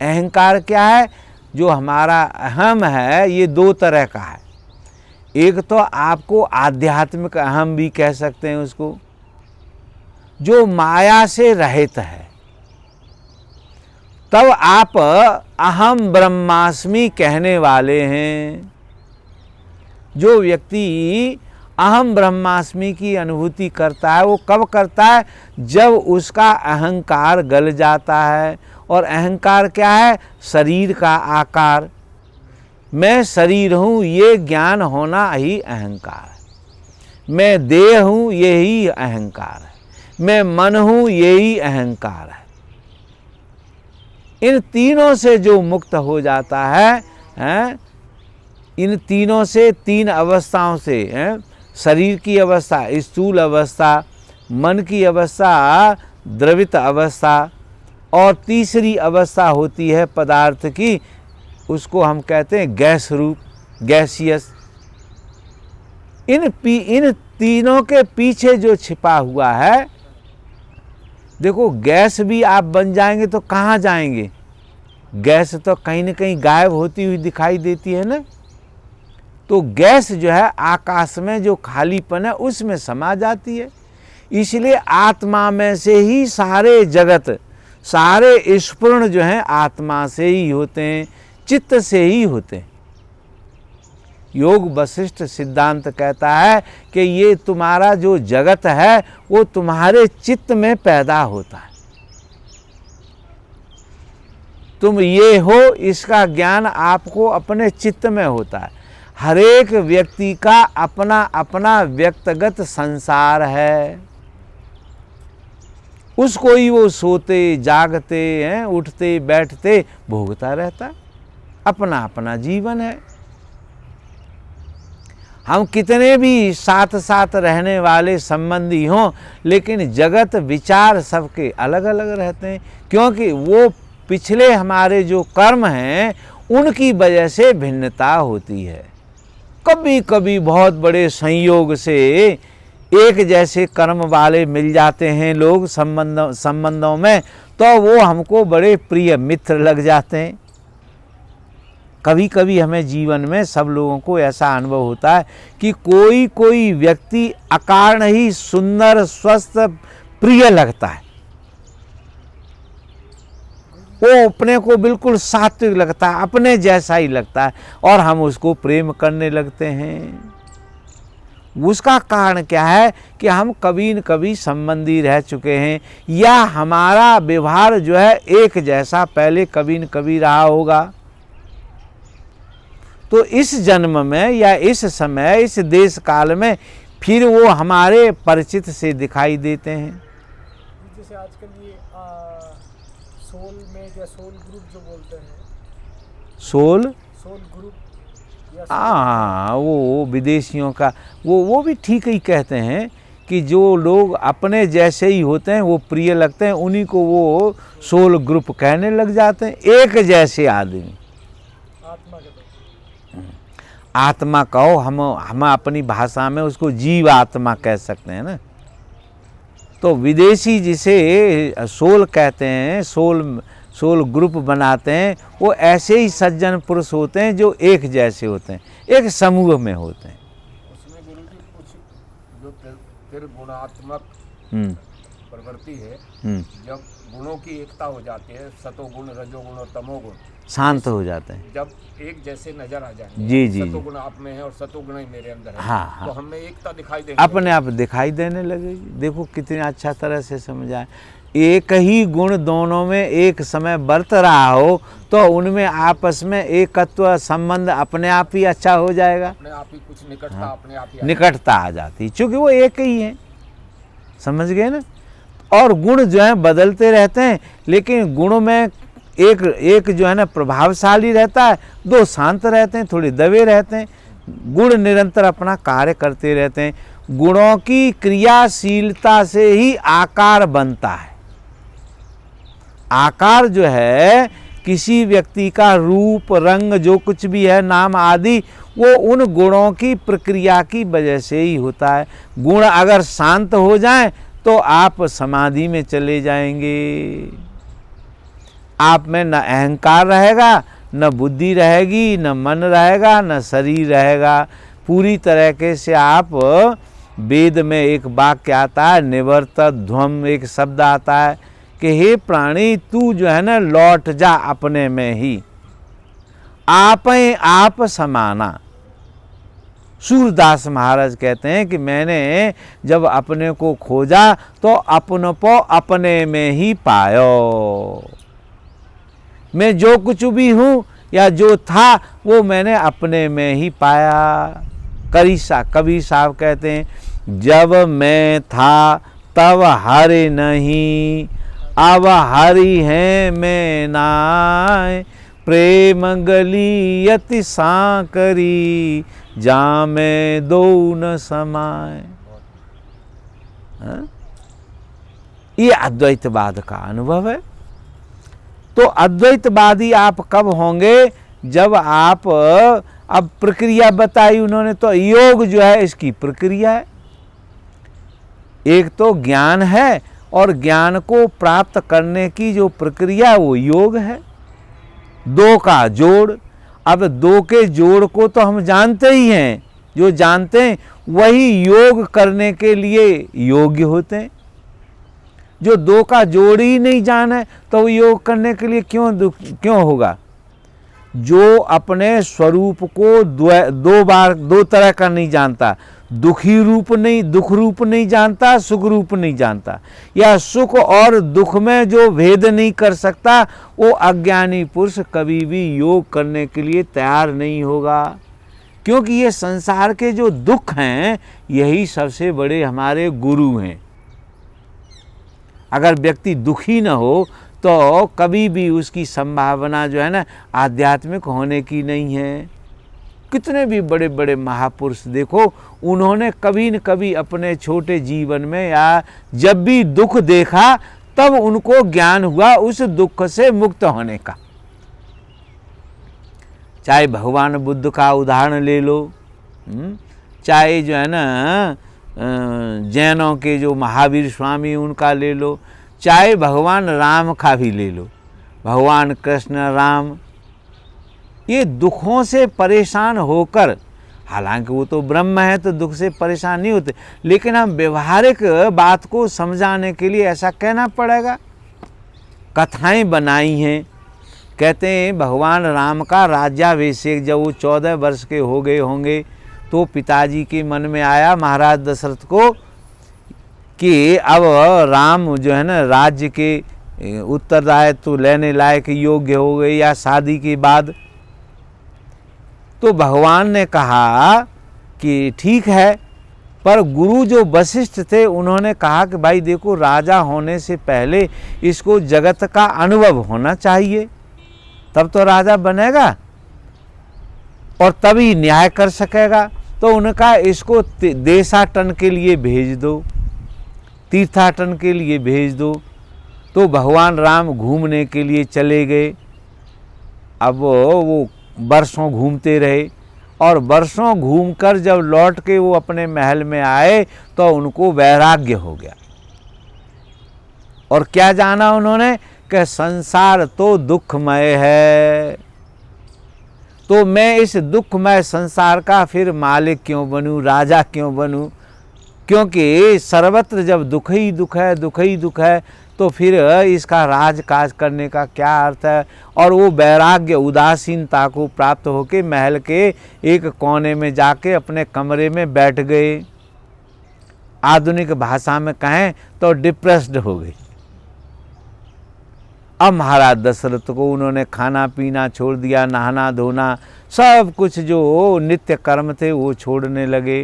अहंकार क्या है? जो हमारा अहम है ये दो तरह का है। एक तो आपको आध्यात्मिक अहम भी कह सकते हैं उसको, जो माया से रहित है। तब आप अहम ब्रह्मास्मि कहने वाले हैं। जो व्यक्ति अहम ब्रह्मास्मि की अनुभूति करता है वो कब करता है? जब उसका अहंकार गल जाता है। और अहंकार क्या है? शरीर का आकार। मैं शरीर हूँ ये ज्ञान होना ही अहंकार है। मैं देह हूँ यही अहंकार है। मैं मन हूँ यही अहंकार है। इन तीनों से जो मुक्त हो जाता है, इन तीनों से, तीन अवस्थाओं से, शरीर की अवस्था, स्थूल अवस्था, मन की अवस्था, द्रवित अवस्था, और तीसरी अवस्था होती है पदार्थ की, उसको हम कहते हैं गैस रूप, गैसियस। इन तीनों के पीछे जो छिपा हुआ है, देखो गैस भी आप बन जाएंगे तो कहाँ जाएंगे? गैस तो कहीं न कहीं गायब होती हुई दिखाई देती है ना। तो गैस जो है आकाश में जो खालीपन है उसमें समा जाती है। इसलिए आत्मा में से ही सारे जगत, सारे स्फुरण जो हैं आत्मा से ही होते हैं, चित्त से ही होते हैं। योग वशिष्ठ सिद्धांत कहता है कि ये तुम्हारा जो जगत है वो तुम्हारे चित्त में पैदा होता है। तुम ये हो, इसका ज्ञान आपको अपने चित्त में होता है। हर एक व्यक्ति का अपना अपना व्यक्तिगत संसार है। उसको ही वो सोते जागते हैं, उठते बैठते भोगता रहता है। अपना अपना जीवन है। हम कितने भी साथ साथ रहने वाले संबंधी हों, लेकिन जगत विचार सबके अलग अलग रहते हैं, क्योंकि वो पिछले हमारे जो कर्म हैं उनकी वजह से भिन्नता होती है। कभी कभी बहुत बड़े संयोग से एक जैसे कर्म वाले मिल जाते हैं लोग संबंधों में, तो वो हमको बड़े प्रिय मित्र लग जाते हैं। कभी कभी हमें जीवन में सब लोगों को ऐसा अनुभव होता है कि कोई कोई व्यक्ति अकारण ही सुंदर, स्वस्थ, प्रिय लगता है। वो अपने को बिल्कुल सात्विक लगता है, अपने जैसा ही लगता है, और हम उसको प्रेम करने लगते हैं। उसका कारण क्या है कि हम कभी न कभी संबंधी रह चुके हैं, या हमारा व्यवहार जो है एक जैसा पहले कभी न कभी रहा होगा। तो इस जन्म में या इस समय, इस देश काल में फिर वो हमारे परिचित से दिखाई देते हैं। जैसे आजकल ये सोल मेट या सोल ग्रुप जो बोलते हैं, सोल ग्रुप या हाँ, वो विदेशियों का वो भी ठीक ही कहते हैं कि जो लोग अपने जैसे ही होते हैं वो प्रिय लगते हैं, उन्हीं को वो सोल ग्रुप कहने लग जाते हैं। एक जैसे आदमी, आत्मा के आत्मा कहो, हम अपनी भाषा में उसको जीव आत्मा कह सकते हैं ना। तो विदेशी जिसे सोल कहते हैं, सोल ग्रुप बनाते हैं, वो ऐसे ही सज्जन पुरुष होते हैं जो एक जैसे होते हैं, एक समूह में होते हैं। उसमें गुरु जी कुछ जो त्रिगुणात्मक प्रवृत्ति है, जब गुणों की एकता हो जाती है, सतोगुण, रजोगुण और तमोगुण शांत हो जाते हैं, जब एक जैसे नजर आ जाएंगे, जी जी, सतोगुण आप में है और सतोगुण ही मेरे अंदर है, हाँ, तो हमें एकता दिखाई देगी, अपने आप दिखाई देने लगेगी। देखो कितनी अच्छा तरह से समझाए। एक ही गुण दोनों में एक समय बरत रहा हो तो उनमें आपस में एकत्व संबंध अपने आप ही अच्छा हो जाएगा, अपने आप ही कुछ निकटता, हाँ, अपने आप ही निकटता आ जाती, क्योंकि वो एक ही है। समझ गए ना। और गुण जो है बदलते रहते हैं, लेकिन गुणों में एक जो है ना प्रभावशाली रहता है, दो शांत रहते हैं, थोड़े दबे रहते हैं। गुण निरंतर अपना कार्य करते रहते हैं। गुणों की क्रियाशीलता से ही आकार बनता है। आकार जो है किसी व्यक्ति का रूप, रंग, जो कुछ भी है, नाम आदि, वो उन गुणों की प्रक्रिया की वजह से ही होता है। गुण अगर शांत हो जाएं तो आप समाधि में चले जाएंगे। आप में न अहंकार रहेगा, न बुद्धि रहेगी, न मन रहेगा, न शरीर रहेगा। पूरी तरीके से आप, वेद में एक वाक्य आता है, निवर्तध्वम एक शब्द आता है कि हे प्राणी, तू जो है ना लौट जा अपने में ही, आप समाना। सूरदास महाराज कहते हैं कि मैंने जब अपने को खोजा तो अपनों अपने में ही पायो। मैं जो कुछ भी हूँ या जो था वो मैंने अपने में ही पाया। कबीर साहब कहते हैं, जब मैं था तब हरि नहीं, अब हरि है मैं नाय, प्रेम गली अति सांकरी, जा में दो न समाए। ये अद्वैतवाद का अनुभव है। तो अद्वैतवादी आप कब होंगे? जब आप, अब प्रक्रिया बताई उन्होंने, तो योग जो है इसकी प्रक्रिया है। एक तो ज्ञान है और ज्ञान को प्राप्त करने की जो प्रक्रिया वो योग है। दो का जोड़। अब दो के जोड़ को तो हम जानते ही हैं, जो जानते हैं वही योग करने के लिए योग्य होते हैं। जो दो का जोड़ ही नहीं जाने तो वो योग करने के लिए क्यों होगा? जो अपने स्वरूप को दो तरह का नहीं जानता, दुख रूप नहीं जानता, सुख रूप नहीं जानता, या सुख और दुख में जो भेद नहीं कर सकता, वो अज्ञानी पुरुष कभी भी योग करने के लिए तैयार नहीं होगा। क्योंकि ये संसार के जो दुख हैं यही सबसे बड़े हमारे गुरु हैं। अगर व्यक्ति दुखी न हो तो कभी भी उसकी संभावना जो है ना आध्यात्मिक होने की नहीं है। कितने भी बड़े बड़े महापुरुष देखो, उन्होंने कभी न कभी अपने छोटे जीवन में या जब भी दुख देखा तब उनको ज्ञान हुआ उस दुख से मुक्त होने का। चाहे भगवान बुद्ध का उदाहरण ले लो, चाहे जो है ना जैनों के जो महावीर स्वामी उनका ले लो, चाहे भगवान राम का भी ले लो। भगवान कृष्ण राम ये दुखों से परेशान होकर, हालांकि वो तो ब्रह्म है तो दुख से परेशान नहीं होते, लेकिन हम व्यवहारिक बात को समझाने के लिए ऐसा कहना पड़ेगा। कथाएं बनाई हैं। कहते हैं भगवान राम का राज्याभिषेक जब वो 14 वर्ष के हो गए होंगे तो पिताजी के मन में आया महाराज दशरथ को कि अब राम जो है ना राज्य के उत्तरदायित्व लेने लायक योग्य हो गए या शादी के बाद। तो भगवान ने कहा कि ठीक है, पर गुरु जो वशिष्ठ थे उन्होंने कहा कि भाई देखो, राजा होने से पहले इसको जगत का अनुभव होना चाहिए, तब तो राजा बनेगा और तभी न्याय कर सकेगा। तो उनका इसको देशाटन के लिए भेज दो, तीर्थाटन के लिए भेज दो। तो भगवान राम घूमने के लिए चले गए। अब वो वर्षों घूमते रहे और वर्षों घूमकर जब लौट के वो अपने महल में आए तो उनको वैराग्य हो गया। और क्या जाना उन्होंने कि संसार तो दुखमय है, तो मैं इस दुखमय संसार का फिर मालिक क्यों बनूं, राजा क्यों बनूं? क्योंकि सर्वत्र जब दुख ही दुख है, दुख ही दुख है, तो फिर इसका राजकाज करने का क्या अर्थ है? और वो वैराग्य उदासीनता को प्राप्त होकर महल के एक कोने में जाके अपने कमरे में बैठ गए। आधुनिक भाषा में कहें तो डिप्रेस्ड हो गए। अब महाराज दशरथ को उन्होंने खाना पीना छोड़ दिया, नहाना धोना सब कुछ जो नित्य कर्म थे वो छोड़ने लगे।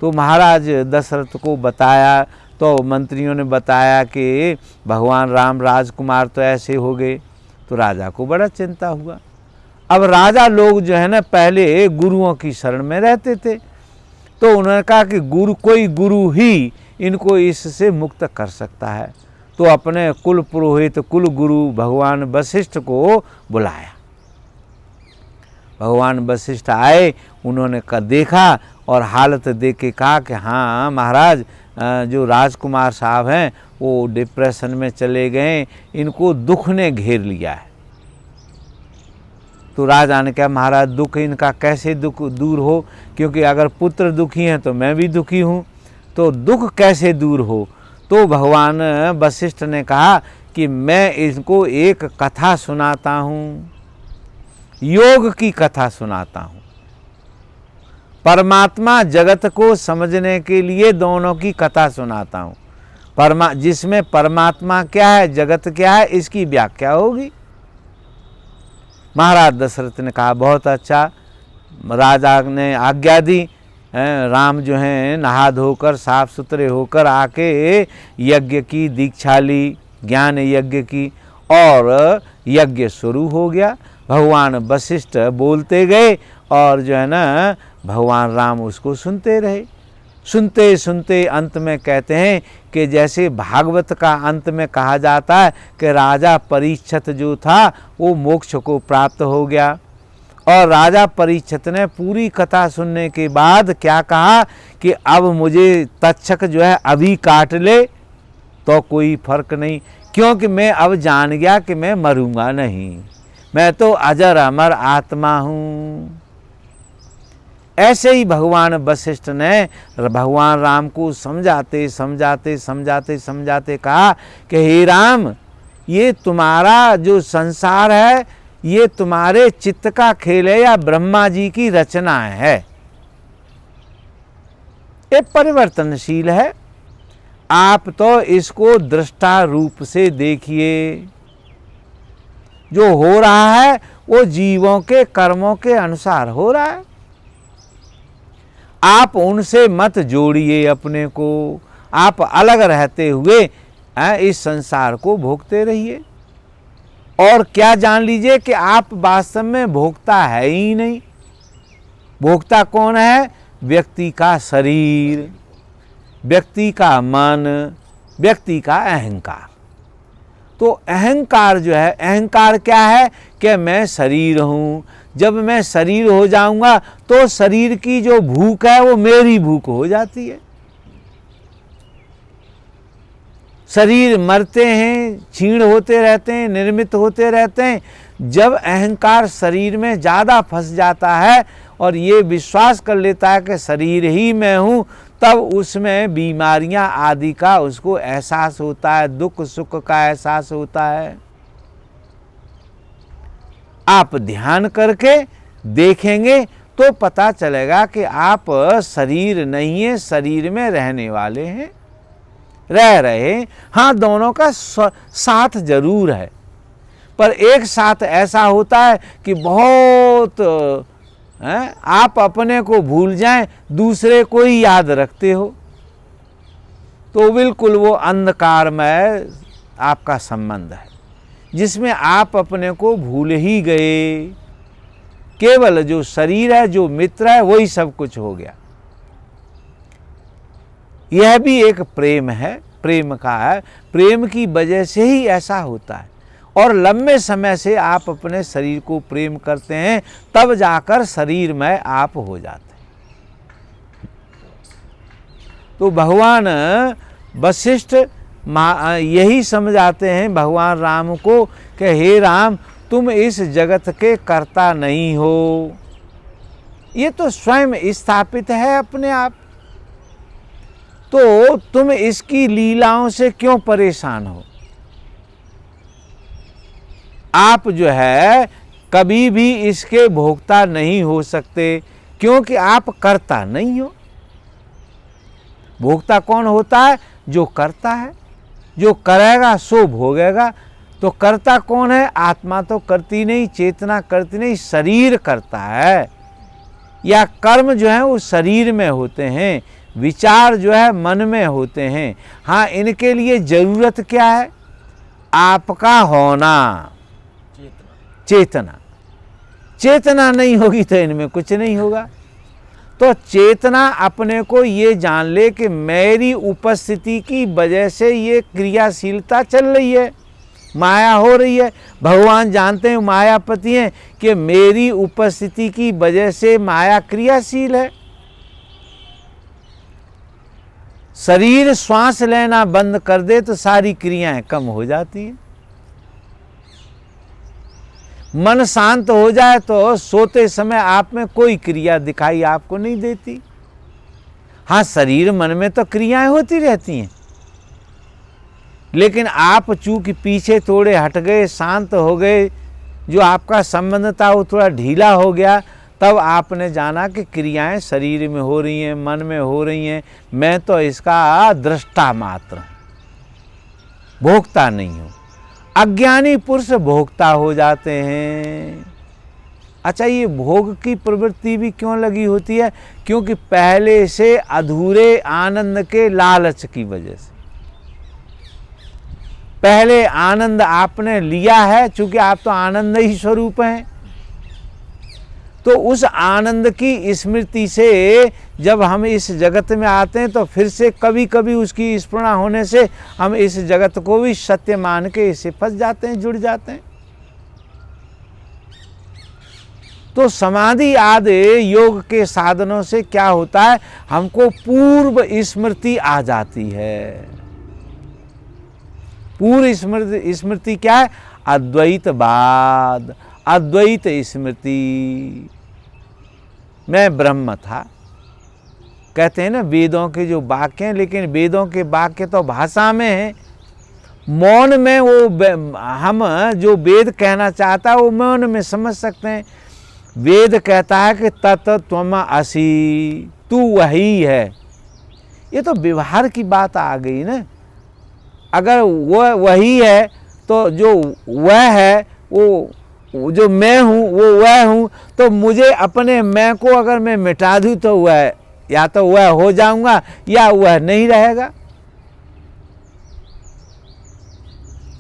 तो महाराज दशरथ को बताया तो मंत्रियों ने बताया कि भगवान राम राजकुमार तो ऐसे हो गए। तो राजा को बड़ा चिंता हुआ। अब राजा लोग जो है ना पहले गुरुओं की शरण में रहते थे, तो उन्होंने कहा कि कोई गुरु ही इनको इससे मुक्त कर सकता है। तो अपने कुल पुरोहित कुल गुरु भगवान वशिष्ठ को बुलाया। भगवान वशिष्ठ आए, उन्होंने देखा और हालत देख के कहा कि हाँ महाराज, जो राजकुमार साहब हैं वो डिप्रेशन में चले गए, इनको दुख ने घेर लिया है। तो राजा ने कहा महाराज दुख इनका कैसे दुख दूर हो, क्योंकि अगर पुत्र दुखी हैं तो मैं भी दुखी हूँ, तो दुख कैसे दूर हो? तो भगवान वशिष्ठ ने कहा कि मैं इनको एक कथा सुनाता हूँ, योग की कथा सुनाता हूँ। परमात्मा जगत को समझने के लिए दोनों की कथा सुनाता हूँ। जिसमें परमात्मा क्या है, जगत क्या है, इसकी व्याख्या होगी। महाराज दशरथ ने कहा बहुत अच्छा, राजा ने आज्ञा दी। राम जो हैं नहा धोकर साफ सुथरे होकर आके यज्ञ की दीक्षा ली, ज्ञान यज्ञ की, और यज्ञ शुरू हो गया। भगवान वशिष्ठ बोलते गए और जो है ना भगवान राम उसको सुनते रहे। सुनते सुनते अंत में कहते हैं कि जैसे भागवत का अंत में कहा जाता है कि राजा परीक्षित जो था वो मोक्ष को प्राप्त हो गया। और राजा परीक्षित ने पूरी कथा सुनने के बाद क्या कहा कि अब मुझे तक्षक जो है अभी काट ले तो कोई फर्क नहीं, क्योंकि मैं अब जान गया कि मैं मरूंगा नहीं, मैं तो अजर अमर आत्मा हूँ। ऐसे ही भगवान वशिष्ठ ने भगवान राम को समझाते समझाते समझाते समझाते कहा कि हे राम, ये तुम्हारा जो संसार है ये तुम्हारे चित्त का खेल है या ब्रह्मा जी की रचना है, ये परिवर्तनशील है। आप तो इसको दृष्टा रूप से देखिए, जो हो रहा है वो जीवों के कर्मों के अनुसार हो रहा है। आप उनसे मत जोड़िए अपने को, आप अलग रहते हुए इस संसार को भोगते रहिए। और क्या जान लीजिए कि आप वास्तव में भोक्ता है ही नहीं। भोक्ता कौन है? व्यक्ति का शरीर, व्यक्ति का मन, व्यक्ति का अहंकार। तो अहंकार जो है, अहंकार क्या है कि मैं शरीर हूँ। जब मैं शरीर हो जाऊंगा तो शरीर की जो भूख है वो मेरी भूख हो जाती है। शरीर मरते हैं, क्षीण होते रहते हैं, निर्मित होते रहते हैं। जब अहंकार शरीर में ज़्यादा फंस जाता है और ये विश्वास कर लेता है कि शरीर ही मैं हूँ, तब उसमें बीमारियां आदि का उसको एहसास होता है, दुख सुख का एहसास होता है। आप ध्यान करके देखेंगे तो पता चलेगा कि आप शरीर नहीं है, शरीर में रहने वाले हैं, रह रहे। हाँ, दोनों का साथ जरूर है, पर एक साथ ऐसा होता है कि बहुत आप अपने को भूल जाएं, दूसरे को ही याद रखते हो, तो बिल्कुल वो अंधकारमय आपका संबंध है जिसमें आप अपने को भूल ही गए। केवल जो शरीर है, जो मित्र है, वही सब कुछ हो गया। यह भी एक प्रेम है, प्रेम का है। प्रेम की वजह से ही ऐसा होता है। और लंबे समय से आप अपने शरीर को प्रेम करते हैं, तब जाकर शरीर में आप हो जाते हैं। तो भगवान वशिष्ठ यही समझाते हैं भगवान राम को कि हे राम, तुम इस जगत के कर्ता नहीं हो, ये तो स्वयं स्थापित है अपने आप, तो तुम इसकी लीलाओं से क्यों परेशान हो। आप जो है कभी भी इसके भोक्ता नहीं हो सकते, क्योंकि आप कर्ता नहीं हो। भोक्ता कौन होता है? जो करता है, जो करेगा सो भोगेगा। तो कर्ता कौन है? आत्मा तो करती नहीं, चेतना करती नहीं, शरीर करता है। या कर्म जो है वो शरीर में होते हैं, विचार जो है मन में होते हैं। हाँ, इनके लिए जरूरत क्या है? आपका होना, चेतना। चेतना नहीं होगी तो इनमें कुछ नहीं होगा। तो चेतना अपने को ये जान ले कि मेरी उपस्थिति की वजह से ये क्रियाशीलता चल रही है, माया हो रही है। भगवान जानते हैं, मायापति हैं, कि मेरी उपस्थिति की वजह से माया क्रियाशील है। शरीर श्वास लेना बंद कर दे तो सारी क्रियाएं कम हो जाती हैं। मन शांत हो जाए तो सोते समय आप में कोई क्रिया दिखाई आपको नहीं देती। हाँ, शरीर मन में तो क्रियाएं होती रहती हैं, लेकिन आप चूंकि पीछे थोड़े हट गए, शांत हो गए, जो आपका संबंध था वो थोड़ा ढीला हो गया, तब आपने जाना कि क्रियाएं शरीर में हो रही हैं, मन में हो रही हैं। मैं तो इसका दृष्टा मात्र, भोक्ता नहीं हूं। अज्ञानी पुरुष भोक्ता हो जाते हैं। अच्छा, ये भोग की प्रवृत्ति भी क्यों लगी होती है? क्योंकि पहले से अधूरे आनंद के लालच की वजह से। पहले आनंद आपने लिया है, चूंकि आप तो आनंद ही स्वरूप हैं, तो उस आनंद की स्मृति से जब हम इस जगत में आते हैं तो फिर से कभी कभी उसकी स्मरण होने से हम इस जगत को भी सत्य मान के इसे फंस जाते हैं, जुड़ जाते हैं। तो समाधि आदि योग के साधनों से क्या होता है, हमको पूर्व स्मृति आ जाती है। पूर्व स्मृति क्या है? अद्वैतवाद, अद्वैत स्मृति। मैं ब्रह्म था, कहते हैं ना वेदों के जो वाक्य हैं, लेकिन वेदों के वाक्य तो भाषा में है, मौन में वो हम जो वेद कहना चाहता है वो मौन में समझ सकते हैं। वेद कहता है कि तत् त्वम असि, तू वही है। ये तो व्यवहार की बात आ गई ना। अगर वह वही है तो जो वह है, वो जो मैं हूँ वो वह हूँ, तो मुझे अपने मैं को अगर मैं मिटा दूँ तो वह या तो वह हो जाऊंगा या वह नहीं रहेगा।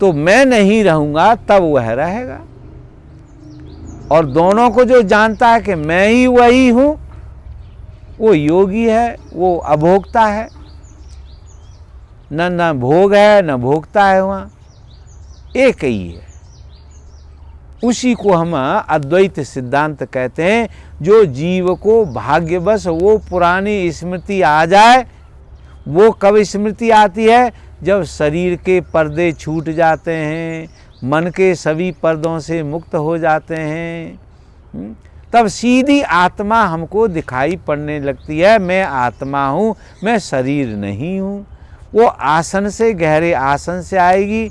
तो मैं नहीं रहूंगा तब वह रहेगा। और दोनों को जो जानता है कि मैं ही वही हूं, वो योगी है, वो अभोक्ता है। न भोग है न भोक्ता है, वहाँ एक ही है। उसी को हम अद्वैत सिद्धांत कहते हैं। जो जीव को भाग्यवश वो पुरानी स्मृति आ जाए, वो कब स्मृति आती है? जब शरीर के पर्दे छूट जाते हैं, मन के सभी पर्दों से मुक्त हो जाते हैं, तब सीधी आत्मा हमको दिखाई पड़ने लगती है। मैं आत्मा हूँ, मैं शरीर नहीं हूँ। वो आसन से, गहरे आसन से आएगी।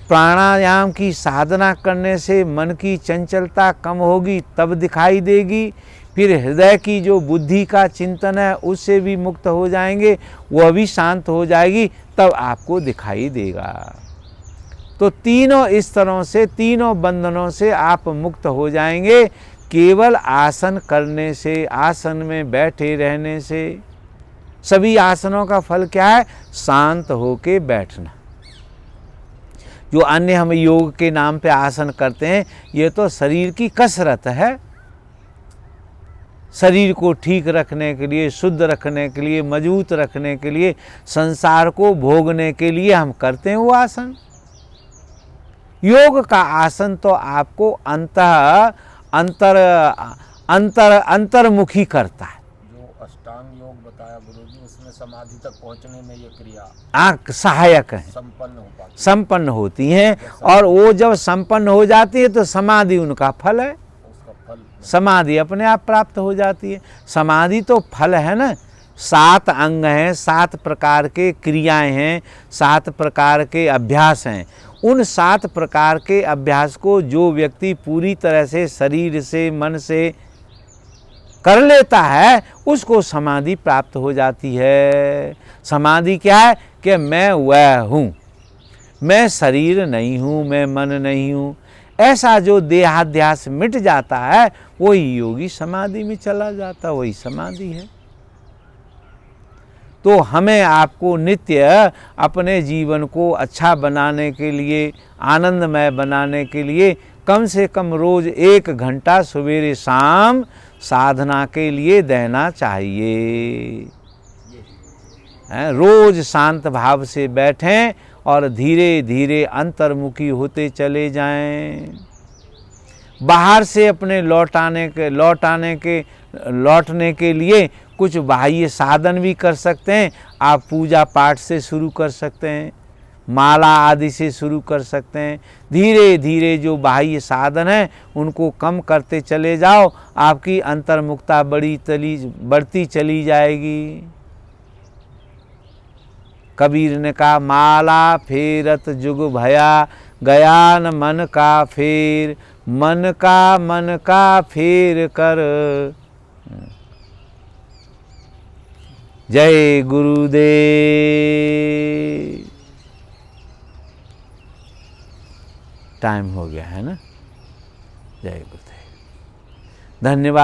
प्राणायाम की साधना करने से मन की चंचलता कम होगी, तब दिखाई देगी। फिर हृदय की जो बुद्धि का चिंतन है उससे भी मुक्त हो जाएंगे, वह भी शांत हो जाएगी, तब आपको दिखाई देगा। तो तीनों स्तरों से, तीनों बंधनों से आप मुक्त हो जाएंगे केवल आसन करने से, आसन में बैठे रहने से। सभी आसनों का फल क्या है? शांत होके बैठना। जो अन्य हम योग के नाम पे आसन करते हैं, ये तो शरीर की कसरत है। शरीर को ठीक रखने के लिए, शुद्ध रखने के लिए, मजबूत रखने के लिए, संसार को भोगने के लिए हम करते हैं वो आसन। योग का आसन तो आपको अंतर्मुखी करता है। जो अष्टांग योग बताया गुरुजी, उसमें समाधि तक पहुंचने में ये क्रिया सहायक है, संपन्न होती हैं। और वो जब संपन्न हो जाती है तो समाधि उनका फल है। समाधि अपने आप प्राप्त हो जाती है। समाधि तो फल है ना। 7 अंग हैं, 7 प्रकार के क्रियाएं हैं, 7 प्रकार के अभ्यास हैं। उन 7 प्रकार के अभ्यास को जो व्यक्ति पूरी तरह से शरीर से, मन से कर लेता है, उसको समाधि प्राप्त हो जाती है। समाधि क्या है? कि मैं वह हूँ, मैं शरीर नहीं हूँ, मैं मन नहीं हूँ। ऐसा जो देहाध्यास मिट जाता है, वही योगी समाधि में चला जाता, वही समाधि है। तो हमें आपको नित्य अपने जीवन को अच्छा बनाने के लिए, आनंदमय बनाने के लिए कम से कम रोज 1 घंटा सवेरे शाम साधना के लिए देना चाहिए। रोज शांत भाव से बैठें और धीरे धीरे अंतर्मुखी होते चले जाएं। बाहर से अपने लौटने के लिए कुछ बाह्य साधन भी कर सकते हैं। आप पूजा पाठ से शुरू कर सकते हैं, माला आदि से शुरू कर सकते हैं। धीरे धीरे जो बाह्य साधन है उनको कम करते चले जाओ, आपकी अंतर्मुखता बढ़ती चली जाएगी। कबीर ने कहा, माला फेरत जुग भया, गया न मन का फेर, मन का फेर कर। जय गुरुदेव। टाइम हो गया है ना। जय गुरुदेव। धन्यवाद।